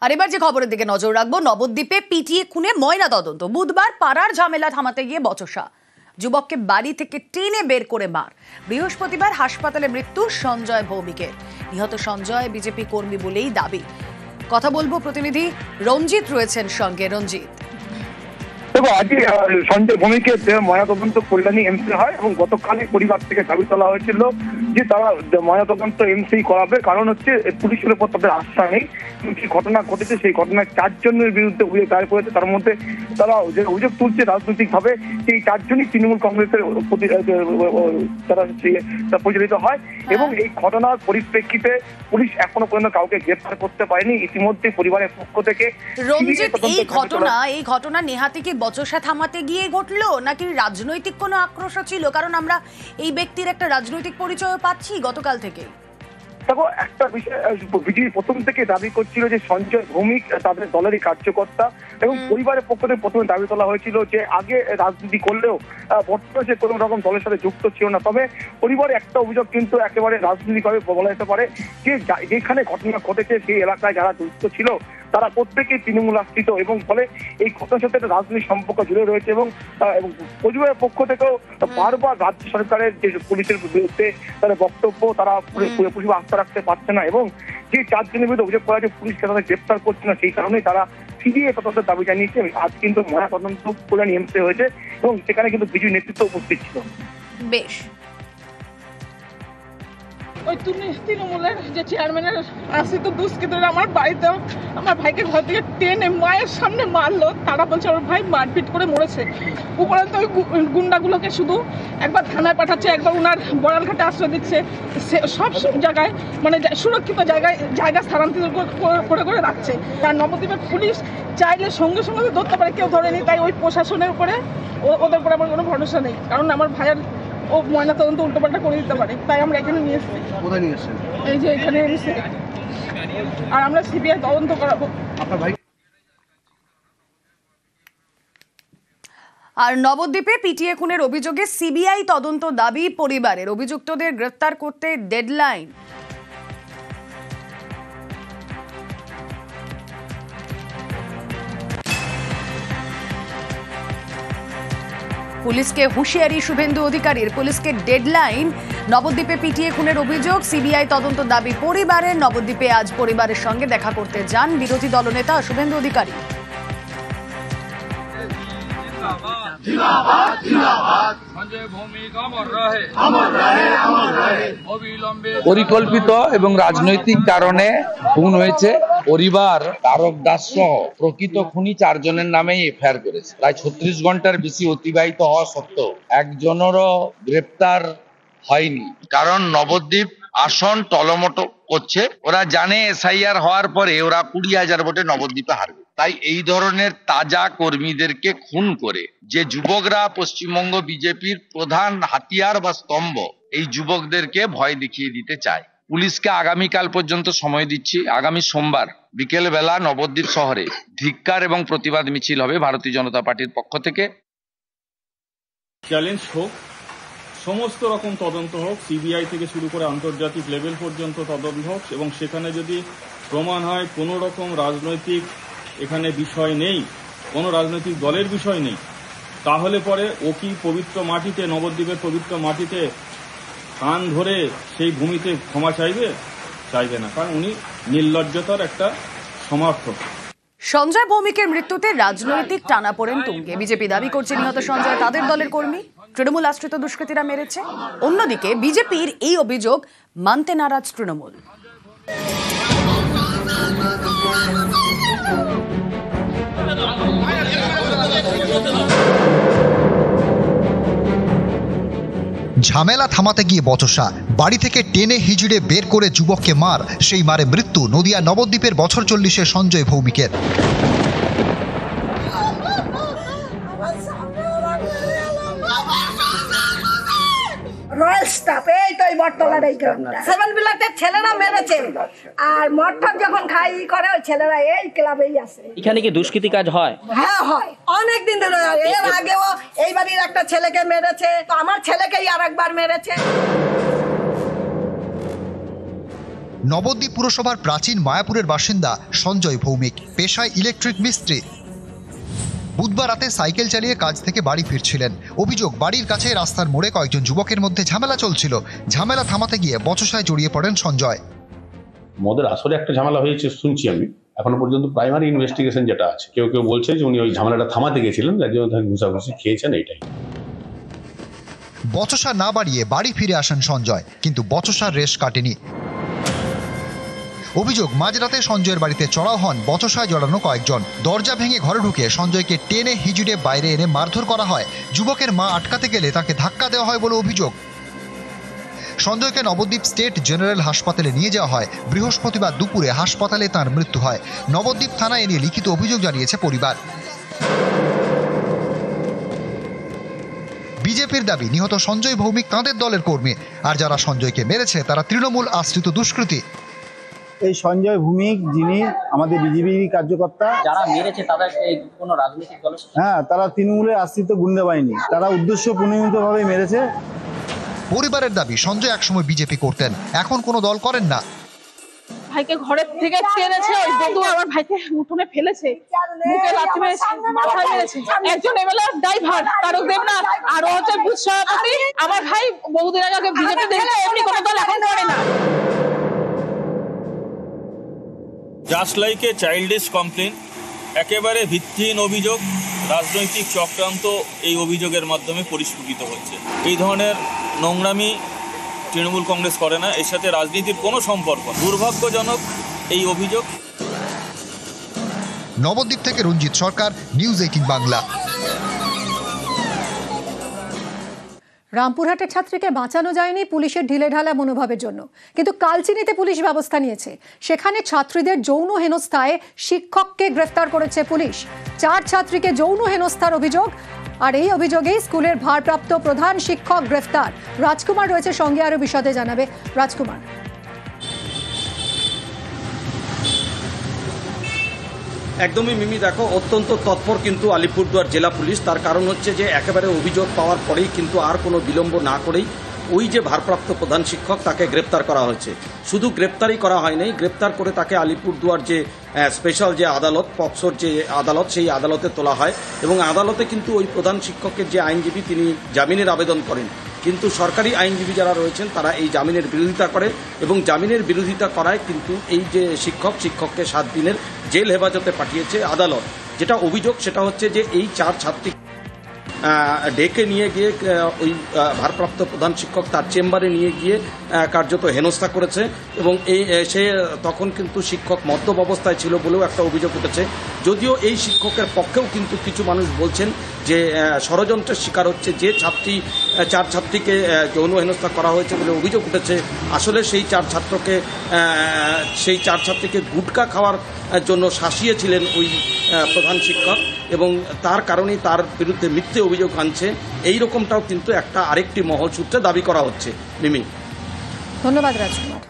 আর এবার যে খবরের দিকে নজর রাখবো, নবদ্বীপে পিটিয়ে খুনে ময়না তদন্ত। বুধবার পাড়ার ঝামেলা থামাতে গিয়ে বচসা, যুবককে বাড়ি থেকে টেনে বের করে মার। বৃহস্পতিবার হাসপাতালে মৃত্যু সঞ্জয় ভৌমিকের। নিহত সঞ্জয় বিজেপি কর্মী বলেই দাবি। কথা বলবো, প্রতিনিধি রঞ্জিত রয়েছেন সঙ্গে। রঞ্জিত, আজকে সঞ্জয় ভৌমিকের ময়নাতদন্ত কল্যাণী এমসি হয় এবং গতকালই পরিবার থেকে দাবি তোলা হয়েছিল যে তারা ময়নাতদন্ত এমসি করাবে, কারণ হচ্ছে পুলিশের উপর তাদের আস্থা নেই। যে ঘটনা ঘটেছে সেই ঘটনায় 4 জনের বিরুদ্ধে অভিযোগ দায়ের করেছে, তার মধ্যে তারা যে অভিযোগ তুলছে রাজনৈতিকভাবে সেই 4 জনই তৃণমূল কংগ্রেসের তারা পরিচালিত হয় এবং এই ঘটনার পরিপ্রেক্ষিতে পুলিশ এখনো পর্যন্ত কাউকে গ্রেফতার করতে পারেনি। ইতিমধ্যে পরিবারের পক্ষ থেকে রঞ্জিত, এই ঘটনা নেহাতি কি বচসা থামাতে গিয়ে ঘটলো নাকি রাজনৈতিক কোনো আক্রোশ ছিল? কারণ আমরা এই ব্যক্তির একটা রাজনৈতিক পরিচয় পাচ্ছি গতকাল থেকে। দেখো, একটা বিষয় বিজেপি প্রথম থেকে দাবি করছিল যে সঞ্জয় ভৌমিক তাদের দলেরই কার্যকর্তা এবং পরিবারের পক্ষ থেকে প্রথমে দাবি তোলা হয়েছিল যে আগে রাজনীতি করলেও বর্তমানে সে কোনো রকম দলের সাথে যুক্ত ছিল না। তবে পরিবারের একটা অভিযোগ কিন্তু একেবারে রাজনৈতিকভাবে বলা যেতে পারে যে যেখানে ঘটনা ঘটেছে সেই এলাকায় যারা যুক্ত ছিল তারা প্রত্যেকেই তৃণমূল আশ্রিত এবং ফলে এই ঘটনার সাথে একটা রাজনৈতিক সম্পর্ক জুড়ে রয়েছে এবং পরিবারের পক্ষ থেকেও বারবার রাজ্য সরকারের যে পুলিশের বিরুদ্ধে তাদের বক্তব্য তারা পুলিশ আস্থা রাখতে পারছে না এবং যে 4 জনের বিরুদ্ধে অভিযোগ করা যে পুলিশকে তাদের গ্রেপ্তার করছে না, সেই কারণে তারা সিবিআই তদন্তের দাবি জানিয়েছে। আজ কিন্তু ময়নাতদন্ত কল্যাণী এমসি হয়েছে এবং সেখানে কিন্তু বিজেপি নেতৃত্ব উপস্থিত ছিল। বেশ, ওই তৃণমূলের যে চেয়ারম্যানের আশ্রিত দুষ্কৃতীরা আমার বাড়িতে আমার ভাইকে ঘর থেকে টেনে মায়ের সামনে মারলো। তারা বলছে ওর ভাই মারপিট করে মরেছে। উপরন্ত ওই গুন্ডাগুলোকে শুধু একবার থানায় পাঠাচ্ছে, একবার ওনার বড়ালঘাটে আশ্রয় দিচ্ছে, সব জায়গায় মানে সুরক্ষিত জায়গা স্থানান্তরিত করে করে রাখছে। আর নবদ্বীপের পুলিশ চাইলে সঙ্গে সঙ্গে ধরতে পারে, কেউ ধরেনি। তাই ওই প্রশাসনের উপরে ওদের উপরে আমার কোনো ভরসা নেই, কারণ আমার ভাইয়ের ও ময়নাতদন্ত উল্টোপাল্টা করে দিতে পারে। তাই আমরা এখানে নিয়ে এসেছি। কোথায় নিয়ে এসেছেন? এই যে এখানে এসেছি, আর আমরা সিবিআই তদন্ত করাবো। আপনার ভাই আর নবদ্বীপে পিটিয়ে খুনের অভিযোগে সিবিআই তদন্ত দাবি পরিবারের। অভিযুক্তদের গ্রেফতার করতে ডেডলাইন। পুলিশকে হুঁশিয়ারি শুভেন্দু অধিকারীর। পুলিশকে ডেডলাইন। নবদ্বীপে পিটিয়ে খুনের অভিযোগ, সিবিআই তদন্ত দাবি পরিবারের। নবদ্বীপে আজ পরিবারের সঙ্গে দেখা করতে যান বিরোধী দলনেতা শুভেন্দু অধিকারী। পরিকল্পিত এবং রাজনৈতিক কারণে খুন হয়েছে। পরিবার তারক দাস সহ প্রকৃত খুনি 4 জনের নামেই এফআইআর করেছে। প্রায় 36 ঘন্টার বেশি অতিবাহিত হওয়া সত্ত্বেও একজনেরও গ্রেপ্তার হয়নি, কারণ নবদ্বীপ আসন টলমটো করছে। ওরা জানে এসআইআর হওয়ার পরে ওরা 20,000 ভোটে নবদ্বীপে হারবে। তাই এই ধরনের তাজা কর্মীদেরকে খুন করে যে যুবকরা পশ্চিমবঙ্গ বিজেপির প্রধান হাতিয়ার বা স্তম্ভ, এই যুবকদেরকে ভয় দেখিয়ে দিতে চায়। পুলিশকে আগামীকাল পর্যন্ত সময় দিচ্ছি। আগামী সোমবার বিকেল বেলা নবদ্বীপ শহরে ধিক্কার এবং প্রতিবাদ মিছিল হবে ভারতীয় জনতা পার্টির পক্ষ থেকে। চ্যালেঞ্জ হোক, সমস্ত রকম তদন্ত হোক, সিবিআই থেকে শুরু করে আন্তর্জাতিক লেভেল পর্যন্ত তদন্ত হোক এবং সেখানে যদি প্রমাণ হয় কোনো রকম রাজনৈতিক এখানে বিষয় নেই, কোনো রাজনৈতিক দলের বিষয় নেই, তাহলে পরে ও কি পবিত্র মাটিতে, নবদ্বীপের পবিত্র মাটিতে কান ধরে সেই ভূমিতে ক্ষমা চাইবে না, কারণ উনি নির্লজ্জতার একটা সমার্থক। সঞ্জয় ভৌমিকের মৃত্যুতে রাজনৈতিক টানাপোড়েন তুঙ্গে। বিজেপি দাবি করছে নিহত সঞ্জয় তাদের দলের কর্মী, তৃণমূল আশ্রিত দুষ্কৃতীরা মেরেছে। অন্যদিকে বিজেপির এই অভিযোগ মানতে নারাজ তৃণমূল। ঝামেলা থামাতে গিয়ে বচসা, বাড়ি থেকে টেনে হিজড়ে বের করে যুবককে মার, সেই মারে মৃত্যু নদিয়া নবদ্বীপের বছর 40-এর সঞ্জয় ভৌমিকের। ছেলেরা মেরেছে আর মঠটা যখন খাই করে ওই ছেলেরা এই ক্লাবেই আছে। এখানে কি দুষ্কৃতি কাজ হয়? হ্যাঁ হয়, অনেকদিন ধরে। এর আগেও এই বাড়ির একটা ছেলেকে মেরেছে, আমার ছেলেকেই আর একবার মেরেছে। নবদ্বীপ পুরসভার প্রাচীন মায়াপুরের বাসিন্দা সঞ্জয় ভৌমিক, পেশায় ইলেকট্রিক মিস্ত্রি। বুধবার রাতে সাইকেল চালিয়ে কাজ থেকে বাড়ি ফিরছিলেন। অভিযোগ, বাড়ির কাছে রাস্তার মোড়ে কয়েকজন যুবকের মধ্যে ঝামেলা চলছিল। ঝামেলা থামাতে গিয়ে বচসায় জড়িয়ে পড়েন সঞ্জয়। মদের আসরে একটা ঝামেলা হয়েছে শুনছি আমি, এখনো পর্যন্ত প্রাইমারি ইনভেস্টিগেশন যেটা আছে, কেউ কেউ বলছে যে উনি ওই ঝামেলাটা থামাতে গেছিলেন, যার জন্য ঘুষাঘুষি খেয়েছেন। এইটাই বচসা না বাড়িয়ে বাড়ি ফিরে আসেন সঞ্জয়, কিন্তু বচসার রেশ কাটেনি। অভিযোগ, মাঝরাতে সঞ্জয়ের বাড়িতে চড়াও হন বচসায় জড়ানো কয়েকজন। দরজা ভেঙে ঘরে ঢুকে সঞ্জয়কে টেনে হিজড়ে বাইরে এনে মারধর করা হয়। যুবকের মা আটকাতে গেলে তাকে ধাক্কা দেওয়া হয় বলে অভিযোগ। সঞ্জয়কে নবদ্বীপ স্টেট জেনারেল হাসপাতালে নিয়ে যাওয়া হয়। বৃহস্পতিবার দুপুরে হাসপাতালে তার মৃত্যু হয়। নবদ্বীপ থানায় এ নিয়ে লিখিত অভিযোগ জানিয়েছে পরিবার। বিজেপির দাবি, নিহত সঞ্জয় ভৌমিক তাঁদের দলের কর্মী, আর যারা সঞ্জয়কে মেরেছে তারা তৃণমূল আশ্রিত দুষ্কৃতী। এই সঞ্জয় ভৌমিক যিনি আমাদের বিজেপি কার্যকর্তা, যারা মেরেছে তারা কোনো রাজনৈতিক দল? হ্যাঁ, তারা তৃণমূলের আশ্রিত গুন্ডা বাহিনী, তারা উদ্দেশ্য প্রণোদিতভাবে মেরেছে। পরিবারের দাবি, সঞ্জয় একসময় বিজেপি করতেন, এখন কোনো দল করেন না। ভাইকে ঘরের থেকে টেনেছে, ওই বন্ধু আমার ভাইকে উঠোনে ফেলেছে, মুখে লাথি মেরেছে, মাথায় মেরেছে। একজন এমএলএ ড্রাইভার তারক দেবনাথ, আর ও হচ্ছে বুথ সভাপতি। আমার ভাই বহুদিন আগে বিজেপি দেখলে এমনি কোনো দল এখন করে না। Just like a childish complain, একেবারে ভিত্তিহীন অভিযোগ, রাজনৈতিক চক্রান্ত এই অভিযোগের মাধ্যমে পরিস্ফুটিত হচ্ছে। এই ধরনের নোংরামি তৃণমূল কংগ্রেস করে না, এর সাথে রাজনীতির কোনো সম্পর্ক। দুর্ভাগ্যজনক এই অভিযোগ। নবদ্বীপ থেকে রঞ্জিত সরকার, নিউজ 18 বাংলা। রামপুরহাটের ছাত্রীকে বাঁচানো যায়নি পুলিশের ঢিলেঢালা মনোভাবের জন্য, কিন্তু কালচিনিতে পুলিশ ব্যবস্থা নিয়েছে। সেখানে ছাত্রীদের যৌন হেনস্থায় শিক্ষককে গ্রেফতার করেছে পুলিশ। 4 ছাত্রীকে যৌন হেনস্থার অভিযোগ, আর এই অভিযোগেই স্কুলের ভারপ্রাপ্ত প্রধান শিক্ষক গ্রেফতার। রাজকুমার রয়েছে সঙ্গে, আরো বিশদে জানাবে রাজকুমার। একদমই মিমি, দেখো অত্যন্ত তৎপর কিন্তু আলিপুরদুয়ার জেলা পুলিশ। তার কারণ হচ্ছে যে একেবারে অভিযোগ পাওয়ার পরেই কিন্তু আর কোনো বিলম্ব না করেই ওই যে ভারপ্রাপ্ত প্রধান শিক্ষক তাকে গ্রেপ্তার করা হয়েছে। শুধু গ্রেপ্তারই করা হয়নি, গ্রেপ্তার করে তাকে আলিপুরদুয়ার যে স্পেশাল যে আদালত, পক্সোর যে আদালত, সেই আদালতে তোলা হয়। এবং আদালতে কিন্তু ওই প্রধান শিক্ষকের যে আইনজীবী তিনি জামিনের আবেদন করেন, কিন্তু সরকারি আইনজীবী যারা রয়েছেন তারা এই জামিনের বিরোধিতা করে, এবং জামিনের বিরোধিতা করায় কিন্তু এই যে শিক্ষককে 7 দিনের জেল হেফাজতে পাঠিয়েছে আদালত। যেটা অভিযোগ সেটা হচ্ছে যে এই 4 ছাত্রী ডেকে নিয়ে গিয়ে ওই ভারপ্রাপ্ত প্রধান শিক্ষক তার চেম্বারে নিয়ে গিয়ে কার্যত হেনস্থা করেছে। এবং সে তখন কিন্তু শিক্ষক মদ্যপ অবস্থায় ছিল বলেও একটা অভিযোগ উঠেছে। যদিও এই শিক্ষকের পক্ষেও কিন্তু কিছু মানুষ বলছেন যে ষড়যন্ত্রের শিকার হচ্ছে যে 4 ছাত্রীকে যৌন হেনস্থা করা হয়েছে বলে অভিযোগ উঠেছে। আসলে সেই 4 ছাত্রীকে গুটকা খাওয়ার জন্য শাসিয়েছিলেন ওই প্রধান শিক্ষক, এবং তার কারণেই তার বিরুদ্ধে মিথ্যে অভিযোগ আনছে। এই রকমটাও কিন্তু আরেকটি মহল সূত্রে দাবি করা হচ্ছে। মিমি, ধন্যবাদ রাজকুমার।